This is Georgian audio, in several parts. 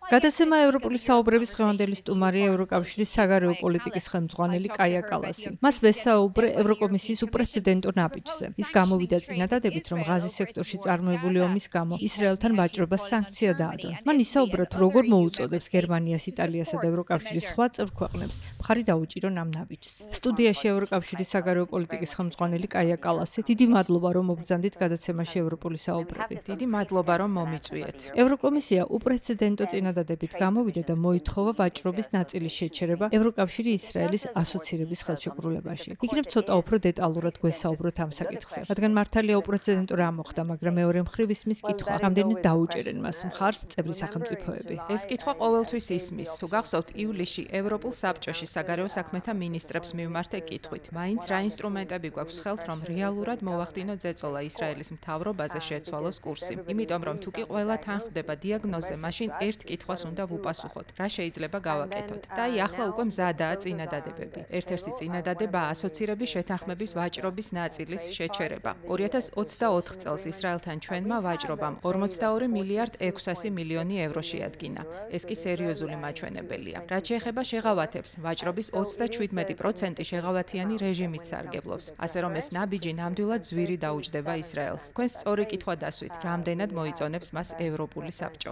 გადაცემა ევროპული საუბრების დღევანდელი სტუმარია ევროკავშირის საგარეო პოლიტიკის ხელმძღვანელი კაია კალასი. მას ვესაუბრე ევროკომისიის უპრეცედენტო ნაბიჯზე. ის გამოვიდა წინადადებით, რომ ღაზის სექტორში წარმოებული ომის გამო ისრაელთან ვაჭრობას სანქცია დაადო. მან ისაუბრა, თუ როგორ მოუწოდებს გერმანიას, იტალიასა და ევროკავშირის სხვა წევრ ქვეყნებს მხარი დაუჭირონ ამ ნაბიჯს. სტუდიაში ევროკავშირის საგარეო პოლიტიკის ხელმძღვანელი კაია კალასი. დიდი მადლობა, რომ მობრძანდით გადაცემაში ევროპული საუბრები. დიდი მადლობა, რომ მომიწვიეთ. ევროკომისია უპრეცედენტო წინადადებით გამოვიდა და მოითხოვა ვაჭრობის ნაწილის შეჩერება ევროკავშირი ისრაელის ასოცირების ხელშეკრულებაში. იქნებ ცოტა უფრო დეტალურად გვესაუბროთ ამ საკითხზე. რადგან მართალია უპრეცედენტო რა მოხდა, მაგრამ მეორე მხრივ ისმის კითხვა, რამდენად დაუჭერენ მას მხარს წევრი სახელმწიფოები. ეს კითხვა ყოველთვის ისმის. თუ გახსოვთ, ივლისში ევროპულ საბჭოში საგარეო საქმეთა მინისტრებს მივმართე კითხვით, მაინც რა ინსტრუმენტები გვაქვს ხელთ, რომ რეალურად მოვახდინოთ ზეწოლა ისრაელის მთავრობაზე შეცვალოს კურსი. იმიტომ რომ თუ კი ყველა თან ხვდება დიაგნოზე, მაშინ ერთ კითხვას უნდა ვუპასუხოთ, რა შეიძლება გავაკეთოთ. და აი ახლა უკვე მზადაა წინადადებები. ერთ-ერთი წინადადება ასოცირების შეთანხმების ვაჭრობის ნაწილის შეჩერება. 2024 წელს ისრაელთან ჩვენმა ვაჭრობამ 42 მილიარდ 600 მილიონი ევრო შეადგინა. ეს კი სერიოზული მაჩვენებელია. რაც შეეხება შეღავათებს, ვაჭრობის 37% შეღავათიანი რეჟიმით სარგებლობს. ასე რომ ეს ნაბიჯი ნამდვილად ზვირი დაუჯდება ისრაელს. თქვენ სწორი კითხვა დასვით, რამდენად მოიწონებს მას ევროპული საბჭო.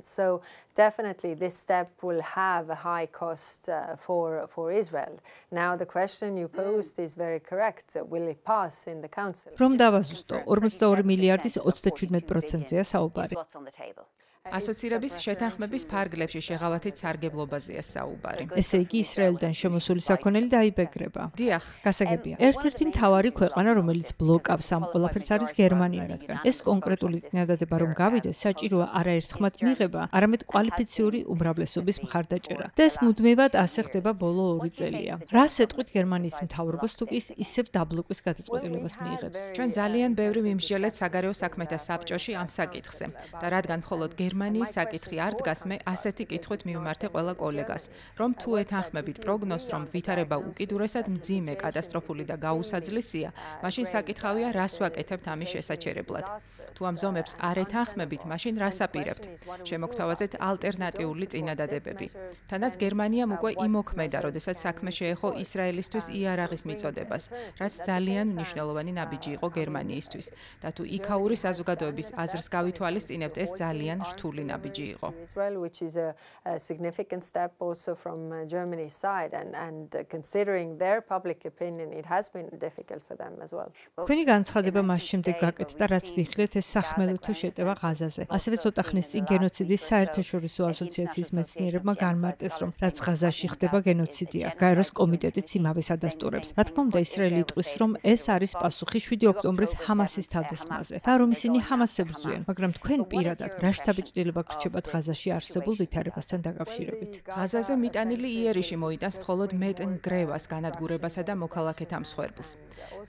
So definitely this step will have a high cost for Israel. Now the question you posed is very correct. Will it pass in the council? რომ დავაზუსტო, 42 მილიარდის 37%-ზეა საუბარი. ასოცირების შეთანხმების ფარგლებში შეღავათით სარგებლობაზეა საუბარი. ესე იგი ისრაელიდან შემოსული საქონელი დაიბეგრება. დიახ, გასაგებია. ერთ-ერთი მთავარი ქვეყანა, რომელიც ბლოკავს ამ ყველაფერს არის გერმანია, რადგან ეს კონკრეტული წინადადება რომ გავიდეს, საჭიროა არაერთხმად მიღება, არამედ კვალიფიციური უმრავლესობის მხარდაჭერა. და ეს მუდმივად ასე ხდება ბოლო 2 წელია. რას ეტყვით გერმანიის მთავრობას, თუ კი ისევ დაბლოკვის გადაწყვეტილებას მიიღებს? ჩვენ ძალიან ბევრი ვიმსჯელეთ საგარეო საქმეთა საბჭოში ამ საკითხზე და რადგან მხოლოდ გერმანიის საკითხი არ დგას, მე ასეთი კითხვით მივმართე ყველა კოლეგას, რომ თუ ეთანხმებით პროგნოზს, რომ ვითარება უკიდურესად მძიმე, კატასტროფული და გაუსაძლისია, მაშინ საკითხავია, რას ვაკეთებთ ამის შესაჩერებლად. თუ ამ ზომებს არ ეთანხმებით, მაშინ რას აპირებთ? შემოგთავაზეთ ალტერნატიული წინადადებები. თანაც გერმანიამ უკვე იმოქმედა, როდესაც საქმე შეეხო ისრაელისთვის იარაღის მიწოდებას, რაც ძალიან მნიშვნელოვანი ნაბიჯი იყო გერმანიისთვის. და თუ იქაური საზოგადოების აზრს გავითვალისწინებთ, ეს ძალიან რთული ნაბიჯი იყო. Israel, which is a significant step also from Germany's side, and considering their public opinion, it has been difficult for them as well. თქვენი განცხადება მას შემდეგ გაკეთდა, რაც ვიხილეთ ეს სახმელეთო შეტევა ღაზაზე. ასევე ცოტა ხნის წინ გენოციდის საერთაშორისო ასოციაციის მეცნიერებმა განმარტეს, რომ რაც ღაზაში ხდება გენოციდია. გაეროს კომიტეტიც იმავეს ადასტურებს. რა თქმა უნდა, ისრაელი იტყვის, რომ ეს არის პასუხი 7 ოქტომბრის ჰამასის თავდასხმაზე და რომ ისინი ჰამასს ებრძვიან, მაგრამ თქვენ პირადად რა შთაბეჭდილება გრჩებათ ღაზაში არსებულ ვითარებასთან დაკავშირებით? ღაზაზე მიტანილი იერიში მოიტანს მხოლოდ მეტ ნგრევას, განადგურებასა და მოქალაქეთა მსხვერპლს.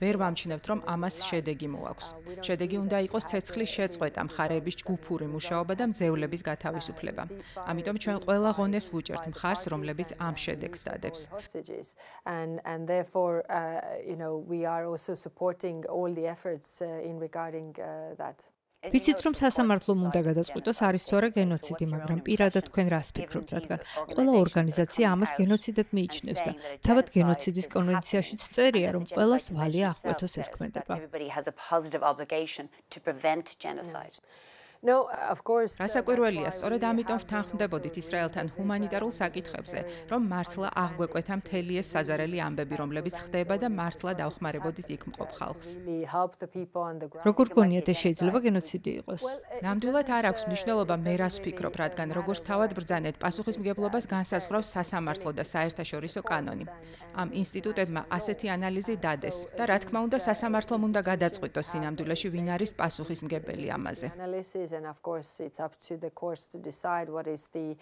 ვერ ვამჩნევთ, რომ ამას შედეგი მოაქვს. შედეგი უნდა იყოს ცეცხლის შეწყვეტა, მხარეების ჯგუფური მუშაობა და მძევლების გათავისუფლება. ამიტომ ჩვენ ყველა ღონეს ვუჭერთ მხარს, რომლებიც ამ შედეგს დადებს. And therefore, we are also supporting all the efforts in regarding that. ვიცით, რომ სასამართლომ უნდა გადაწყვიტოს არის თუ არა გენოციდი, მაგრამ პირადად თქვენ რას ფიქრობთ, რადგან ყველა ორგანიზაცია ამას გენოციდად მიიჩნევს და თავად გენოციდის კონვენციაშიც წერია, რომ ყველას ვალია აღკვეთოს ეს ქმედება. No, of course. რასაკვირველია, სწორედ ამიტომ ვთანხმდებოდით ისრაელთან ჰუმანიტარულ საკითხებზე, რომ მართლა აღგვეკვეთა მთელი ეს საზარელი ამბები, რომლებიც ხდება და მართლა დავხმარებოდით იქ მყოფ ხალხს. როგორ გონიათ ეს შეიძლება გენოციდი იყოს? ნამდვილად არ აქვს მნიშვნელობა მე რას ვფიქრობ, რადგან როგორც თავად ბრძანეთ, პასუხისმგებლობას განსაზღვრავს სასამართლო და საერთაშორისო კანონი. ამ ინსტიტუტებმა ასეთი ანალიზი დადეს და რა თქმა უნდა, სასამართლომ უნდა გადაწყვიტოს სინამდვილეში ვინ არის პასუხისმგებელი ამაზე. And of course it's up to the courts to decide what is the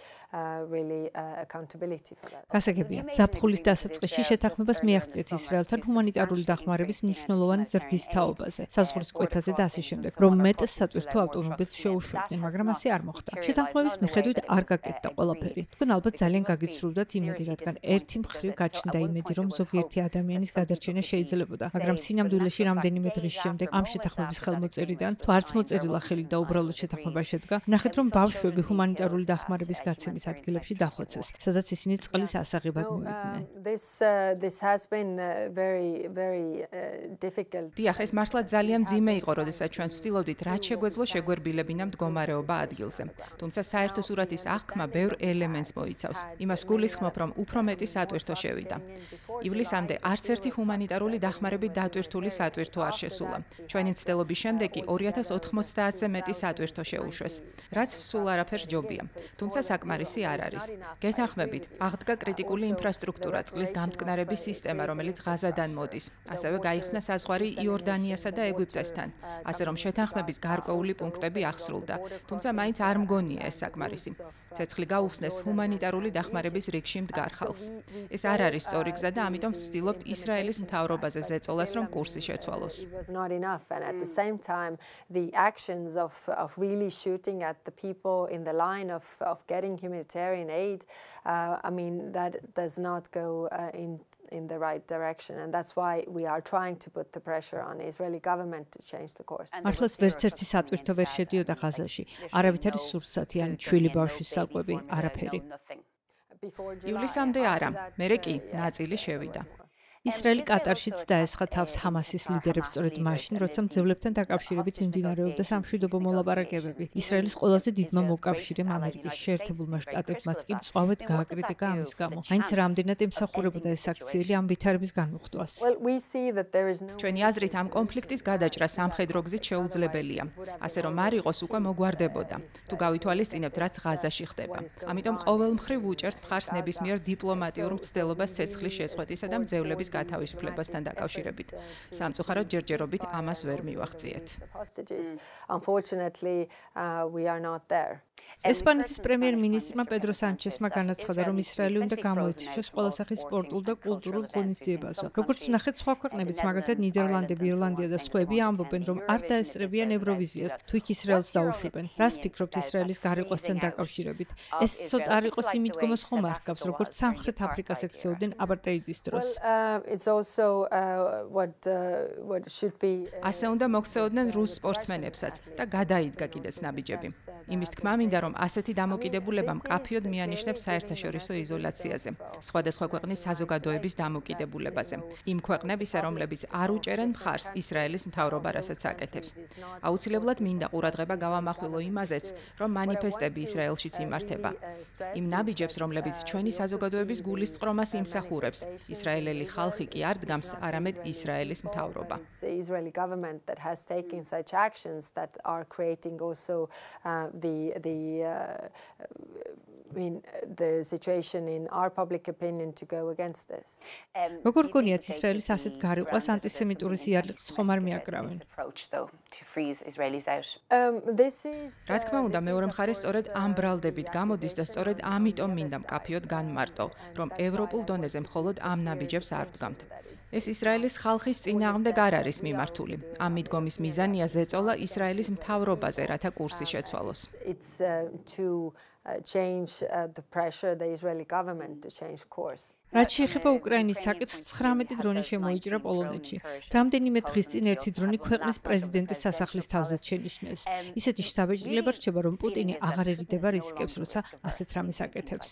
really accountability for that. გასაგებია, ზაფხულის დასაწყისში შეთანხმებას მიაღწიეთ ისრაელთან ჰუმანიტარული დახმარების მნიშვნელოვანი ზრდის თაობაზე, საზღვრის კვეთაზე და ასე შემდეგ, რომ მეტ საწვირთო ავტომობილს შეუშვებდნენ, მაგრამ ასე არ მოხდა. შეთანხმების მიხედვით არ გაკეთდა ყველაფერი. თქვენ ალბათ ძალიან გაგიცრუვდათ იმედი, რადგან ერთი მხრივ გაჩნდა იმედი, რომ ზოგიერთი ადამიანის გადარჩენა შეიძლებოდა, მაგრამ სინამდვილეში რამდენიმე დღის შემდეგ ამ შეთანხმების ხელმოწერიდან თუ არც მოწერილა ხელი და უბრალოდ შეთანხმება შედგა. ნახეთ, რომ ბავშვები ჰუმანიტარული დახმარების გაცემის ადგილებში დახოცეს, სადაც ისინი წყლის ასაღებად მივიდნენ. This has been very difficult. დიახ, ეს მართლა ძალიან მძიმე იყო, როდესაც ჩვენ ვცდილობდით რაც შეგვეძლო შეგვერბილებინა მდგომარეობა ადგილზე. თუმცა საერთო სურათის აღქმა ბევრ ელემენტს მოიცავს. იმას გულისხმობ, რომ უფრო მეტი სატვირთო შევიდა. ივლისამდე არც ერთი ჰუმანიტარული დახმარებით დატვირთული სატვირთო არ შესულა. ჩვენი მცდელობის შემდეგ კი 2090-ზე მეტი სატვირთო შეუშვეს, რაც სულ არაფერს ჯობია. თუმცა საკმარისი არ არის. გეთანხმებით, აღდგა კრიტიკული ინფრასტრუქტურა, წყლის გამტკნარების სისტემა, რომელიც ღაზადან მოდის. ასევე გაიხსნა საზღვარი იორდანიასა და ეგვიპტესთან, ასე რომ შეთანხმების გარკვეული პუნქტები აღსრულდა. თუმცა მაინც არ მგონია ეს საკმარისი. ცეცხლი გაუხსნეს ჰუმანიტარული დახმარების რიგში მდგარ ხალხს. ეს არ არის სწორი გზა და ამიტომ ვცდილობთ ისრაელის მთავრობაზე ზეწოლას, რომ კურსი შეცვალოს. It was not enough, and at the same time, the actions of really shooting at the people in the line of getting humanitarian aid, I mean, that does not go in the right direction, and that's why we are trying to put the pressure on the Israeli government to change the course. მართლაც ვერც ერთი სატვირთო ვერ შედიოდა ღაზაში. არავითარი სურსათიანი ჩვილი ბავშვის საკვები, არაფერი. ივლისამდე არა, მერე კი ნაწილი შევიდა. ისრაელი კატარშიც დაესხა თავს ჰამასის ლიდერებს სწორედ მაშინ, როცა მძევლებთან დაკავშირებით მიმდინარეობდა სამშვიდობო მოლაპარაკებები. ისრაელის ყველაზე დიდმა მოკავშირემ ამერიკის შეერთებულმა შტატებმაც კი მწვავედ გააკრიტიკა ამის გამო. მაინც რამდენად ემსახურებოდა ეს აქციელი ამ ვითარების განმუხტვას. ჩვენი აზრით ამ კონფლიქტის გადაჭრა სამხედრო გზით შეუძლებელია, ასე რომ არ იყოს უკვე მოგვარდებოდა. თუ გავითვალისწინებთ, რაც ღაზაში ხდება. ამიტომ ყოველმხრივ უჭერთ მხარს ნებისმიერ დიპლომატიურ მცდელობას ცეცხლის შეწყვეტისა და მძევლების გათავისუფლებასთან დაკავშირებით. სამწუხაროდ ჯერჯერობით ამას ვერ მივახციეთ. Unfortunately, we are not there. ესპანეთის პრემიერ-მინისტრმა პედრო სანჩესმა განაცხადა, რომ ისრაელი უნდა გამოეთიშოს ყველა სახის სპორტულ და კულტურულ ღონისძიებაზე. როგორც ნახეთ, სხვა ქვეყნებიც, მაგალითად ნიდერლანდები, ირლანდია და სხვები ამბობენ, რომ არ დაესწრებიან ევროვიზიას, თუ იქ ისრაელს დაუშვებენ. რას ფიქრობთ ისრაელის გარიყვასთან დაკავშირებით? ეს ცოტა არ იყოს იმ მიდგომას ხომ არ ჰგავს, როგორც სამხრეთ აფრიკას ექცეოდნენ აპარტეიდის დროს. It's also what should be ასე უნდა მოქცეოდნენ რუს სპორტსმენებსაც და გადაიდგა კიდეც ნაბიჯები. იმის თქმა მინდა, რომ ასეთი დამოკიდებულება მკაფიოდ მიანიშნებს საერთაშორისო იზოლაციაზე, სხვადასხვა ქვეყნის საზოგადოების დამოკიდებულებაზე. იმ ქვეყნებისა, რომლებიც არ უჭერენ მხარს ისრაელის მთავრობა რასაც აკეთებს. აუცილებლად მინდა ყურადღება გავამახვილო იმაზეც, რომ მანიფესტები ისრაელშიც იმართება. იმ ნაბიჯებს, რომლებიც ჩვენი საზოგადოების გულისწყრომას იმსახურებს, ისრაელელი ხალხი კი არ დგამს, არამედ ისრაელის მთავრობა. The Israeli government that has taken such actions that are creating also the situation in our public opinion to go against this. როგორ გონიათ ისრაელის ასეთ გარიყვას ანტისემიტური სიარლილს ხომ არ მიაკრავენ? რა თქმა უნდა, მეორე მხარეს სწორედ ამ ბრალდებით გამოდის და სწორედ ამიტომ მინდა მკაფიოდ განმარტო, რომ ევროპულ დონეზე მხოლოდ ამ ნაბიჯებს არ ვდგამთ. ეს ისრაელის ხალხის წინააღმდეგ არ არის მიმართული. ამ მიდგომის მიზანია ზეწოლა ისრაელის მთავრობაზე, რათა კურსი შეცვალოს. It's to change the pressure the Israeli government to change course. რაც შეეხება უკრაინის საკითხს, 19 დრონი შემოიჭრა პოლონეთში. რამდენიმე დღის წინ ერთი დრონი ქვეყნის პრეზიდენტის სასახლის თავზეც შენიშნეს. ისეთი შთაბეჭდილება რჩება, რომ პუტინი აღარ ერიდება რისკებს, როცა ასეთ რამეს აკეთებს.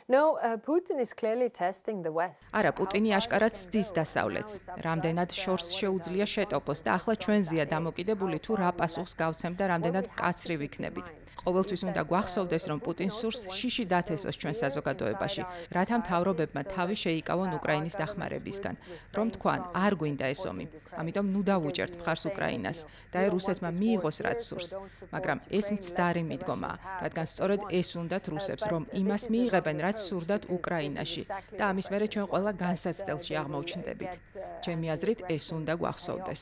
No, Putin is clearly testing the West. არა, პუტინი აშკარად ცდის დასავლეთს. რამდენად შორს შეუძლია შეტოპოს და ახლა ჩვენზეა დამოკიდებული თუ რა პასუხს გავცემ და რამდენად მკაცრი ვიქნებით. ყოველთვის უნდა გვახსოვდეს, რომ პუტინს სურს შიში დათესოს ჩვენ საზოგადოებაში, რათა მთავრობებმა თავი შეიკავონ უკრაინის დახმარებისგან. რომ თქვან, არ გვინდა ეს ომი. ამიტომ ნუ დავუჭერთ მხარს უკრაინას და რუსეთმა მიიღოს რაც სურს. მაგრამ ეს მცდარი მიდგომაა, რადგან სწორედ ეს უნდათ რუსებს, რომ იმას მიიღებენ, რაც სურდათ უკრაინაში და ამის მერე ჩვენ ყველა განსაცდელში აღმოჩნდებით. ჩემი აზრით, ეს უნდა გვახსოვდეს.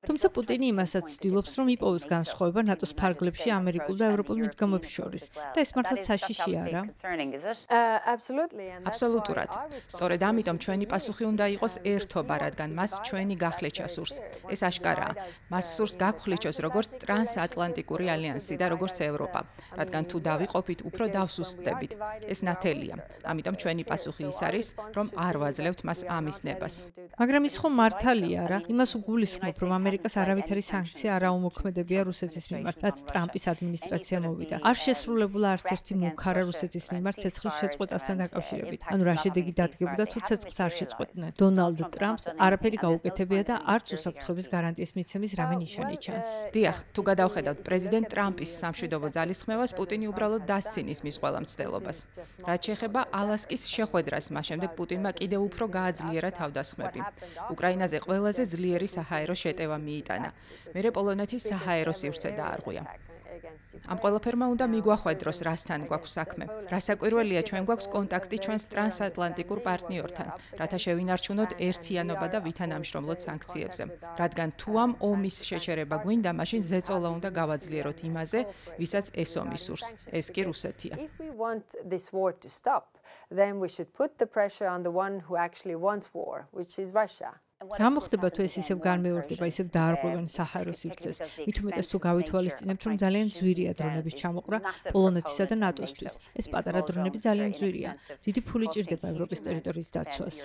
თუმცა პუტინი იმასაც ცდილობს, რომ იპოვოს განსხვავება ნატოს ფარგლებში ამერიკულ და ევროპულ მიდგომებს შორის და ეს მართლაც საშიში არა? აბსოლუტურად. სწორედ ამიტომ ჩვენი პასუხი უნდა იყოს ერთობა, რადგან მას ჩვენი გახლეჩა სურს. ეს აშკარაა. მას სურს გაგხლიჩოს როგორც ტრანსატლანტიკური ალიანსი და როგორც ევროპა, რადგან თუ დავიყოფით, უფრო დავსუსტდებით. ეს ნათელია. ამიტომ ჩვენი პასუხი ის არის, არის, რომ არ ვაძლევთ მას ამისნებას. მაგრამ ის ხომ მართალია რა? იმას უგულისხმობ, რომ ამერიკას არავითარი სანქცია არ აუმოქმედებია რუსეთის მიმართ, რაც ტრამპის ადმინისტრაცია მოვიდა. არ შესრულებულა არც ერთი მუქარა რუსეთის მიმართ ცეცხლის შეწყვეტასთან დაკავშირებით. ანუ რა შედეგი დადგებოდა თუ ცეცხლს არ შეწყვეტდნენ. დონალდ ტრამპს არაფერი გაუკეთებია და არც უსაფრთხოების გარანტიის მიცემის რამე ნიშანი ჩანს. დიახ, თუ გადავხედავთ პრეზიდენტ ტრამპის სამშვიდობო ძალისხმევას, პუტინი უბრალოდ დასცინის მის ყველა მცდელობას. რაც შეეხება ალასკის შეხვედრას, მას შემდეგ პუტინმა კიდევ უფრო გააძლიერა თავდასხმები. უკრაინაზე ყველაზე ძლიერი საჰაერო შეტევა მიიტანა. მერე პოლონეთის საჰაერო სივრცე დაარღვია. ამ ყველაფერმა უნდა მიგვახვედროს, რასთან გვაქვს საქმე. რასაკვირველია, ჩვენ გვაქვს კონტაქტი ჩვენს ტრანსატლანტიკურ პარტნიორთან, რათა შევინარჩუნოთ ერთიანობა და ვითანამშრომლოთ სანქციებზე. რადგან თუ ამ ომის შეჩერება გვინდა, მაშინ ზეწოლა უნდა გავაძლიეროთ იმაზე, ვისაც ეს ომი სურს. ეს კი რუსეთია. Then we should put the pressure on the one who actually wants war, which is Russia. რა მოხდება თუ ეს ისევ განმეორდება, ისევ დაარღვევენ საჰაერო სივრცეს? მით უმეტეს თუ გავითვალისწინებთ, რომ ძალიან ძვირია დრონების ჩამოყრა პოლონეთისა და ნატოსთვის. ეს პატარა დრონები ძალიან ძვირია. დიდი ფული ჭირდება ევროპის ტერიტორიის დაცვას.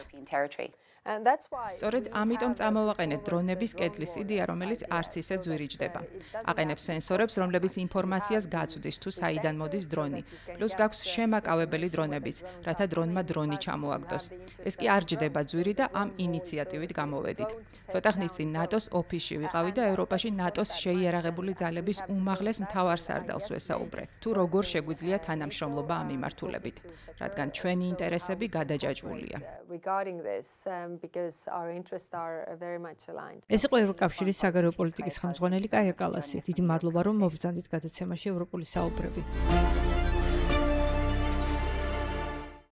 სწორედ ამიტომ წამოვაყენეთ დრონების კედლის იდეა, რომელიც არც ისე ძვირი ჯდება. აყენებს სენსორებს, რომლებიც ინფორმაციას გაწვდის თუ საიდან მოდის დრონი. პლუს გაქვს შემაკავებელი დრონებიც, რათა დრონმა დრონი ჩამოაგდოს. ეს კი არ ჯდება ძვირი და ამ ინიციატივით გამოვედით. ცოტა ხნის წინ ნატოს ოფისში ვიყავი და ევროპაში ნატოს შეიარაღებული ძალების უმაღლეს მთავარსარდალს ვესაუბრე. თუ როგორ შეგვიძლია თანამშრომლობა ამ მიმართულებით, რადგან ჩვენი ინტერესები გადაჯაჭვულია. Because our interests are very much aligned. ეს იყო ევროკავშირის საგარეო პოლიტიკის ხელმძღვანელი კაია კალასი. დიდი მადლობა, რომ მობრძანდით გადაცემაში ევროპული საუბრები.